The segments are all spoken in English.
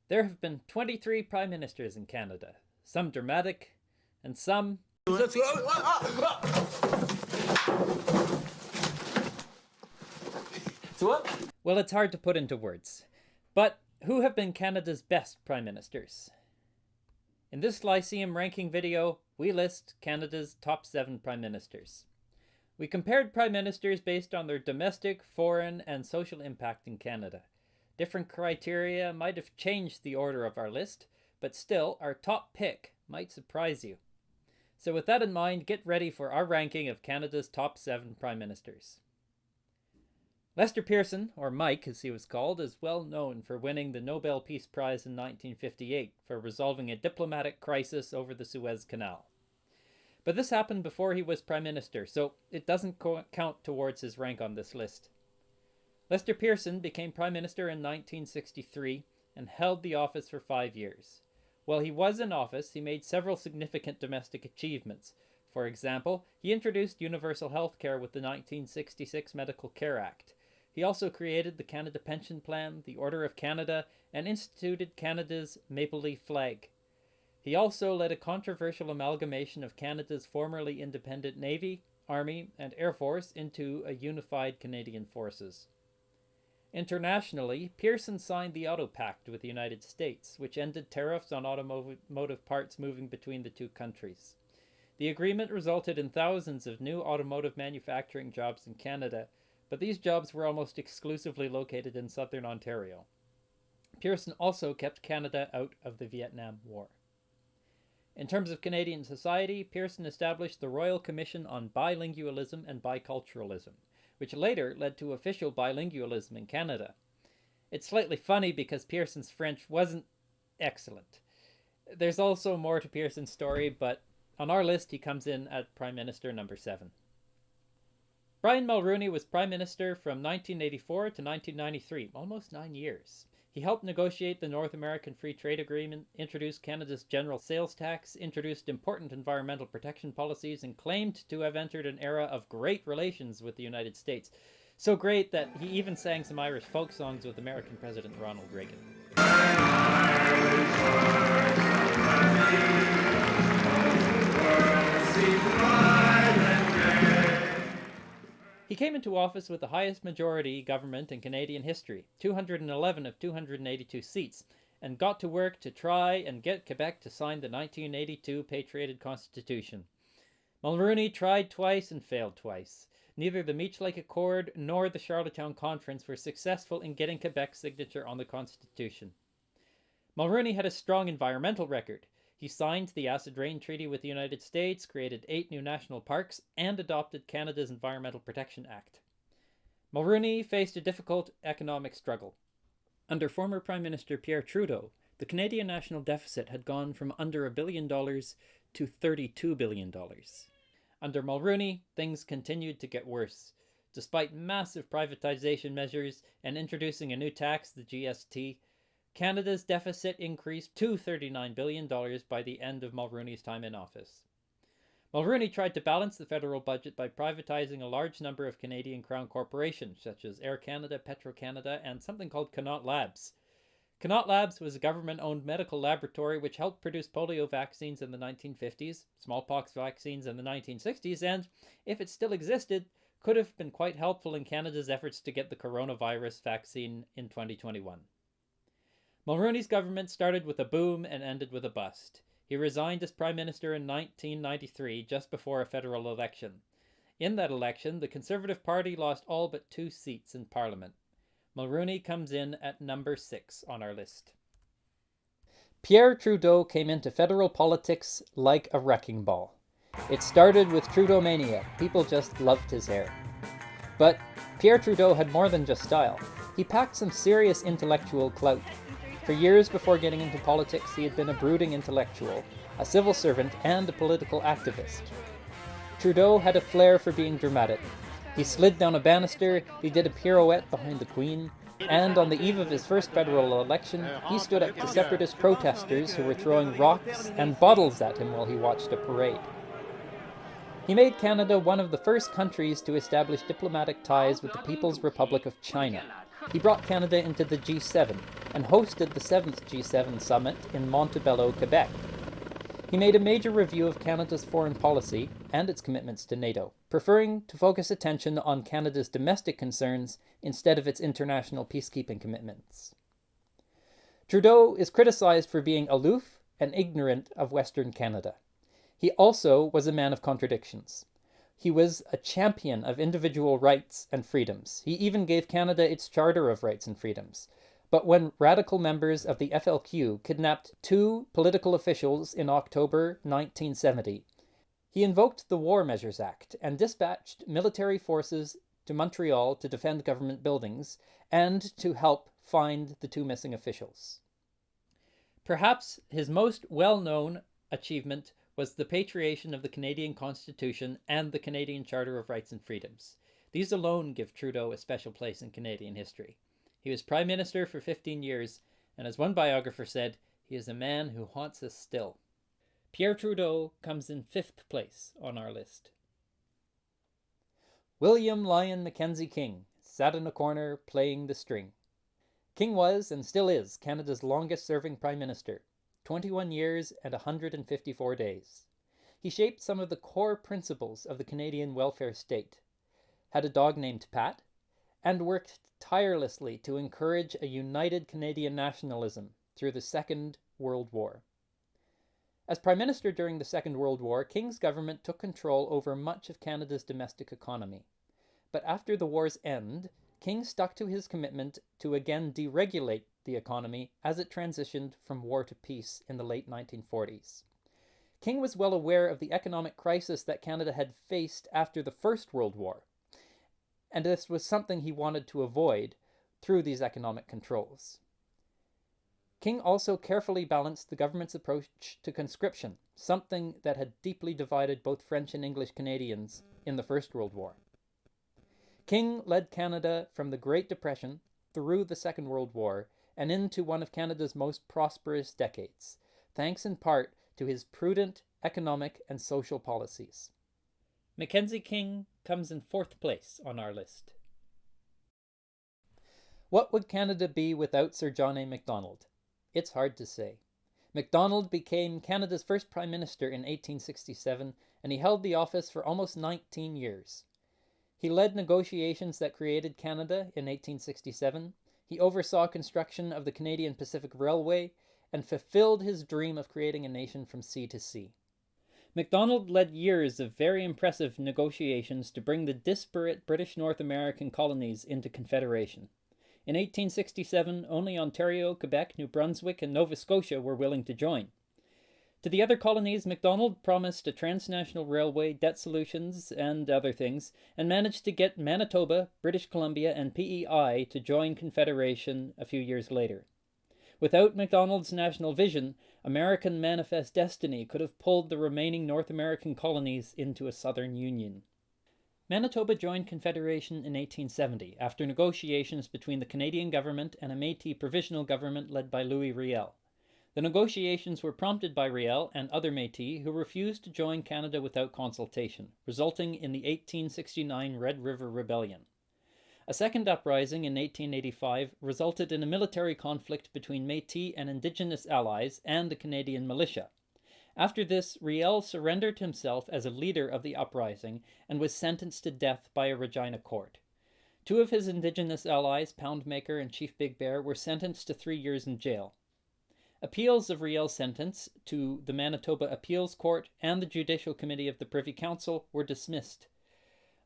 There have been 23 prime ministers in Canada, some dramatic, and some... Well, it's hard to put into words. But who have been Canada's best prime ministers? In this Lyceum ranking video, we list Canada's top 7 prime ministers. We compared prime ministers based on their domestic, foreign, and social impact in Canada. Different criteria might have changed the order of our list, but still, our top pick might surprise you. So with that in mind, get ready for our ranking of Canada's top 7 prime ministers. Lester Pearson, or Mike as he was called, is well known for winning the Nobel Peace Prize in 1958 for resolving a diplomatic crisis over the Suez Canal. But this happened before he was prime minister, so it doesn't count towards his rank on this list. Lester Pearson became prime minister in 1963 and held the office for 5 years. While he was in office, he made several significant domestic achievements. For example, he introduced universal health care with the 1966 Medical Care Act. He also created the Canada Pension Plan, the Order of Canada, and instituted Canada's Maple Leaf flag. He also led a controversial amalgamation of Canada's formerly independent Navy, Army, and Air Force into a unified Canadian forces. Internationally, Pearson signed the Auto Pact with the United States, which ended tariffs on automotive parts moving between the two countries. The agreement resulted in thousands of new automotive manufacturing jobs in Canada, but these jobs were almost exclusively located in southern Ontario. Pearson also kept Canada out of the Vietnam War. In terms of Canadian society, Pearson established the Royal Commission on Bilingualism and Biculturalism, which later led to official bilingualism in Canada. It's slightly funny because Pearson's French wasn't excellent. There's also more to Pearson's story, but on our list he comes in at Prime Minister number 7. Brian Mulroney was Prime Minister from 1984 to 1993, almost 9 years. He helped negotiate the North American Free Trade Agreement, introduced Canada's general sales tax, introduced important environmental protection policies, and claimed to have entered an era of great relations with the United States. So great that he even sang some Irish folk songs with American President Ronald Reagan. He came into office with the highest majority government in Canadian history, 211 of 282 seats, and got to work to try and get Quebec to sign the 1982 Patriotic Constitution. Mulroney tried twice and failed twice. Neither the Meech Lake Accord nor the Charlottetown Conference were successful in getting Quebec's signature on the Constitution. Mulroney had a strong environmental record. He signed the Acid Rain Treaty with the United States, created 8 new national parks, and adopted Canada's Environmental Protection Act. Mulroney faced a difficult economic struggle. Under former Prime Minister Pierre Trudeau, the Canadian national deficit had gone from under $1 billion to $32 billion. Under Mulroney, things continued to get worse. Despite massive privatization measures and introducing a new tax, the GST, Canada's deficit increased to $39 billion by the end of Mulroney's time in office. Mulroney tried to balance the federal budget by privatizing a large number of Canadian Crown corporations, such as Air Canada, Petro-Canada, and something called Connaught Labs. Connaught Labs was a government-owned medical laboratory which helped produce polio vaccines in the 1950s, smallpox vaccines in the 1960s, and, if it still existed, could have been quite helpful in Canada's efforts to get the coronavirus vaccine in 2021. Mulroney's government started with a boom and ended with a bust. He resigned as Prime Minister in 1993, just before a federal election. In that election, the Conservative Party lost all but 2 seats in Parliament. Mulroney comes in at number 6 on our list. Pierre Trudeau came into federal politics like a wrecking ball. It started with Trudeau mania. People just loved his hair. But Pierre Trudeau had more than just style. He packed some serious intellectual clout. For years before getting into politics, he had been a brooding intellectual, a civil servant, and a political activist. Trudeau had a flair for being dramatic. He slid down a banister, he did a pirouette behind the Queen, and on the eve of his first federal election, he stood up to separatist protesters who were throwing rocks and bottles at him while he watched a parade. He made Canada one of the first countries to establish diplomatic ties with the People's Republic of China. He brought Canada into the G7, and hosted the 7th G7 summit in Montebello, Quebec. He made a major review of Canada's foreign policy and its commitments to NATO, preferring to focus attention on Canada's domestic concerns instead of its international peacekeeping commitments. Trudeau is criticized for being aloof and ignorant of Western Canada. He also was a man of contradictions. He was a champion of individual rights and freedoms. He even gave Canada its Charter of Rights and Freedoms. But when radical members of the FLQ kidnapped 2 political officials in October 1970, he invoked the War Measures Act and dispatched military forces to Montreal to defend government buildings and to help find the 2 missing officials. Perhaps his most well-known achievement was the patriation of the Canadian Constitution and the Canadian Charter of Rights and Freedoms. These alone give Trudeau a special place in Canadian history. He was Prime Minister for 15 years, and as one biographer said, he is a man who haunts us still. Pierre Trudeau comes in 5th place on our list. William Lyon Mackenzie King sat in a corner playing the string. King was, and still is, Canada's longest-serving Prime Minister, 21 years and 154 days. He shaped some of the core principles of the Canadian welfare state, had a dog named Pat, and worked tirelessly to encourage a united Canadian nationalism through the Second World War. As Prime Minister during the Second World War, King's government took control over much of Canada's domestic economy. But after the war's end, King stuck to his commitment to again deregulate the economy as it transitioned from war to peace in the late 1940s. King was well aware of the economic crisis that Canada had faced after the First World War, and this was something he wanted to avoid through these economic controls. King also carefully balanced the government's approach to conscription, something that had deeply divided both French and English Canadians in the First World War. King led Canada from the Great Depression through the Second World War and into one of Canada's most prosperous decades, thanks in part to his prudent economic and social policies. Mackenzie King comes in 4th place on our list. What would Canada be without Sir John A. Macdonald? It's hard to say. Macdonald became Canada's first Prime Minister in 1867, and he held the office for almost 19 years. He led negotiations that created Canada in 1867. He oversaw construction of the Canadian Pacific Railway and fulfilled his dream of creating a nation from sea to sea. Macdonald led years of very impressive negotiations to bring the disparate British North American colonies into Confederation. In 1867, only Ontario, Quebec, New Brunswick, and Nova Scotia were willing to join. To the other colonies, Macdonald promised a transnational railway, debt solutions, and other things, and managed to get Manitoba, British Columbia, and PEI to join Confederation a few years later. Without Macdonald's national vision, American Manifest Destiny could have pulled the remaining North American colonies into a Southern Union. Manitoba joined Confederation in 1870 after negotiations between the Canadian government and a Métis provisional government led by Louis Riel. The negotiations were prompted by Riel and other Métis who refused to join Canada without consultation, resulting in the 1869 Red River Rebellion. A second uprising in 1885 resulted in a military conflict between Métis and Indigenous allies and the Canadian militia. After this, Riel surrendered himself as a leader of the uprising and was sentenced to death by a Regina court. 2 of his Indigenous allies, Poundmaker and Chief Big Bear, were sentenced to 3 years in jail. Appeals of Riel's sentence to the Manitoba Appeals Court and the Judicial Committee of the Privy Council were dismissed.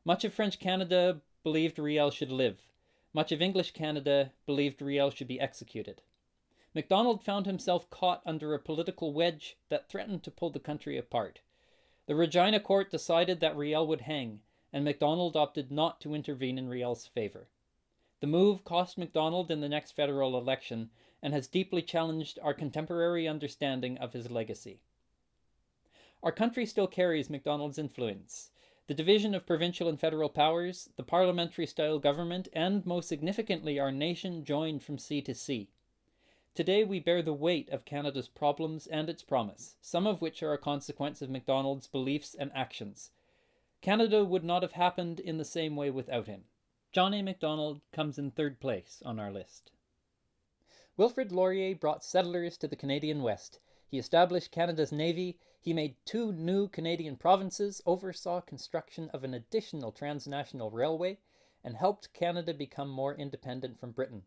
Much of French Canada believed Riel should live. Much of English Canada believed Riel should be executed. Macdonald found himself caught under a political wedge that threatened to pull the country apart. The Regina court decided that Riel would hang, and Macdonald opted not to intervene in Riel's favor. The move cost Macdonald in the next federal election and has deeply challenged our contemporary understanding of his legacy. Our country still carries Macdonald's influence. The division of provincial and federal powers, the parliamentary-style government, and most significantly our nation joined from sea to sea. Today we bear the weight of Canada's problems and its promise, some of which are a consequence of Macdonald's beliefs and actions. Canada would not have happened in the same way without him. John A. Macdonald comes in 3rd place on our list. Wilfrid Laurier brought settlers to the Canadian West. He established Canada's Navy. He made 2 new Canadian provinces, oversaw construction of an additional transnational railway, and helped Canada become more independent from Britain.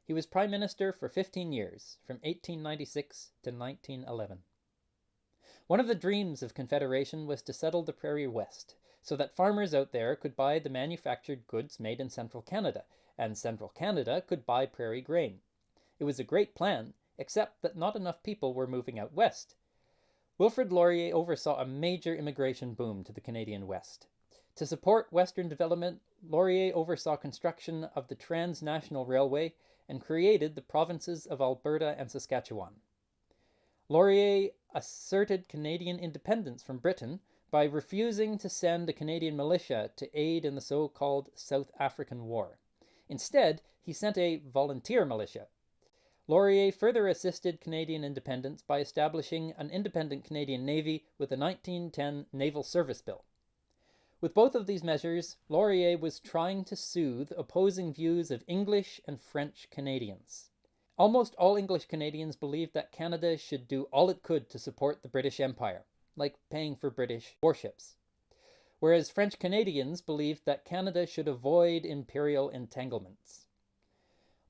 He was Prime Minister for 15 years, from 1896 to 1911. One of the dreams of Confederation was to settle the Prairie West, so that farmers out there could buy the manufactured goods made in central Canada, and central Canada could buy prairie grain. It was a great plan, except that not enough people were moving out west. Wilfrid Laurier oversaw a major immigration boom to the Canadian West. To support Western development, Laurier oversaw construction of the transnational railway and created the provinces of Alberta and Saskatchewan. Laurier asserted Canadian independence from Britain by refusing to send a Canadian militia to aid in the so-called South African War. Instead, he sent a volunteer militia. Laurier further assisted Canadian independence by establishing an independent Canadian Navy with the 1910 Naval Service Bill. With both of these measures, Laurier was trying to soothe opposing views of English and French Canadians. Almost all English Canadians believed that Canada should do all it could to support the British Empire, like paying for British warships, whereas French Canadians believed that Canada should avoid imperial entanglements.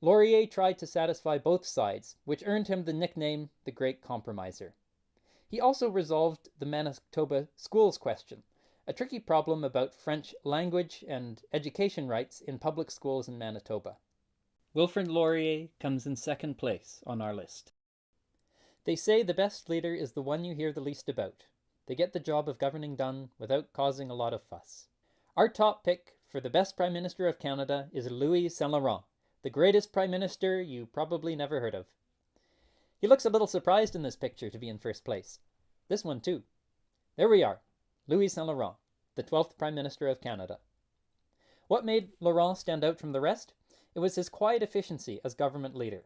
Laurier tried to satisfy both sides, which earned him the nickname the Great Compromiser. He also resolved the Manitoba schools question, a tricky problem about French language and education rights in public schools in Manitoba. Wilfrid Laurier comes in second place on our list. They say the best leader is the one you hear the least about. They get the job of governing done without causing a lot of fuss. Our top pick for the best Prime Minister of Canada is Louis Saint-Laurent, the greatest Prime Minister you probably never heard of. He looks a little surprised in this picture to be in first place. This one too. There we are, Louis Saint-Laurent, the 12th Prime Minister of Canada. What made Laurent stand out from the rest? It was his quiet efficiency as government leader.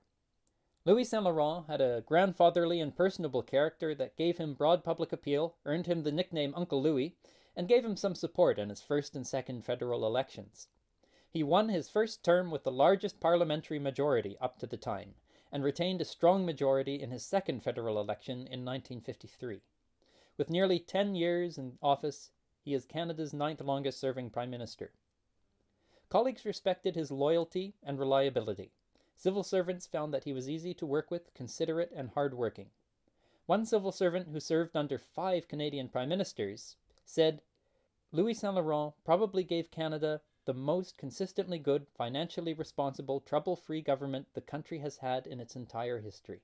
Louis Saint-Laurent had a grandfatherly and personable character that gave him broad public appeal, earned him the nickname Uncle Louis, and gave him some support in his first and second federal elections. He won his first term with the largest parliamentary majority up to the time, and retained a strong majority in his second federal election in 1953. With nearly 10 years in office, he is Canada's 9th longest serving Prime Minister. Colleagues respected his loyalty and reliability. Civil servants found that he was easy to work with, considerate, and hard-working. One civil servant who served under 5 Canadian Prime Ministers said, "Louis Saint-Laurent probably gave Canada the most consistently good, financially responsible, trouble-free government the country has had in its entire history."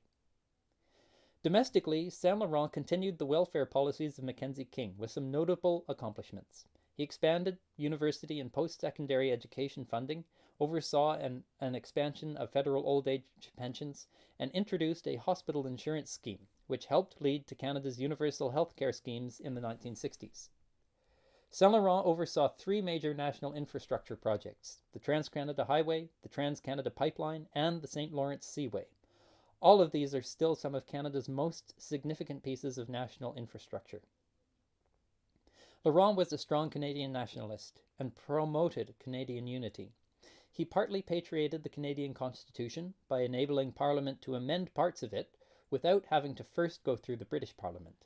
Domestically, Saint-Laurent continued the welfare policies of Mackenzie King with some notable accomplishments. He expanded university and post-secondary education funding, oversaw an expansion of federal old age pensions, and introduced a hospital insurance scheme, which helped lead to Canada's universal health care schemes in the 1960s. Saint-Laurent oversaw 3 major national infrastructure projects: the Trans-Canada Highway, the Trans-Canada Pipeline, and the St. Lawrence Seaway. All of these are still some of Canada's most significant pieces of national infrastructure. Laurent was a strong Canadian nationalist and promoted Canadian unity. He partly patriated the Canadian Constitution by enabling Parliament to amend parts of it without having to first go through the British Parliament.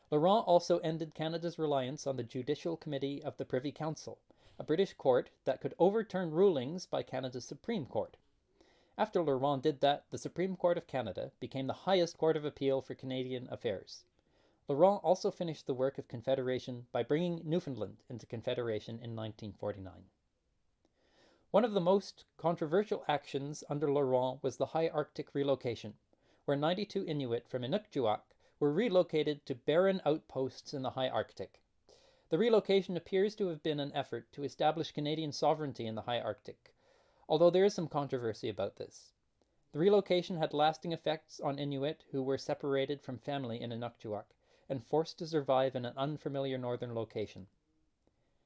Laurent also ended Canada's reliance on the Judicial Committee of the Privy Council, a British court that could overturn rulings by Canada's Supreme Court. After Laurent did that, the Supreme Court of Canada became the highest court of appeal for Canadian affairs. Laurent also finished the work of Confederation by bringing Newfoundland into Confederation in 1949. One of the most controversial actions under Laurent was the High Arctic relocation, where 92 Inuit from Inukjuak were relocated to barren outposts in the High Arctic. The relocation appears to have been an effort to establish Canadian sovereignty in the High Arctic, although there is some controversy about this. The relocation had lasting effects on Inuit who were separated from family in Inukjuak and forced to survive in an unfamiliar northern location.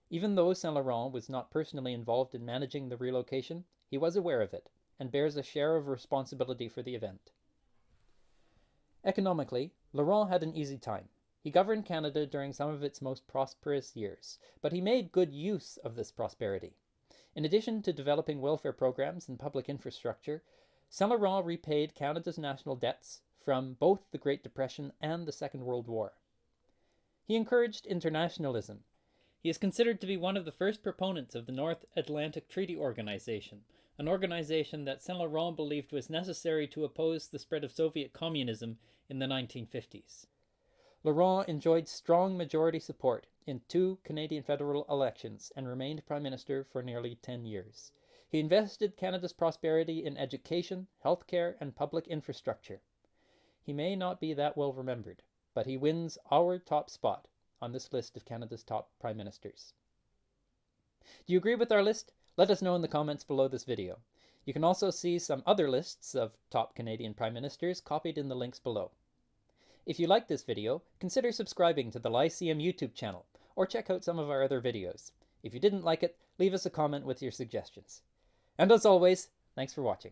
Even though Saint-Laurent was not personally involved in managing the relocation, he was aware of it and bears a share of responsibility for the event. Economically, Laurent had an easy time. He governed Canada during some of its most prosperous years, but he made good use of this prosperity. In addition to developing welfare programs and public infrastructure, Saint-Laurent repaid Canada's national debts from both the Great Depression and the Second World War. He encouraged internationalism. He is considered to be one of the first proponents of the North Atlantic Treaty Organization, an organization that Saint-Laurent believed was necessary to oppose the spread of Soviet communism in the 1950s. Laurent enjoyed strong majority support in 2 Canadian federal elections and remained Prime Minister for nearly 10 years. He invested Canada's prosperity in education, healthcare, and public infrastructure. He may not be that well remembered, but he wins our top spot on this list of Canada's top Prime Ministers. Do you agree with our list? Let us know in the comments below this video. You can also see some other lists of top Canadian Prime Ministers copied in the links below. If you liked this video, consider subscribing to the Lycaeum YouTube channel, or check out some of our other videos. If you didn't like it, leave us a comment with your suggestions. And as always, thanks for watching.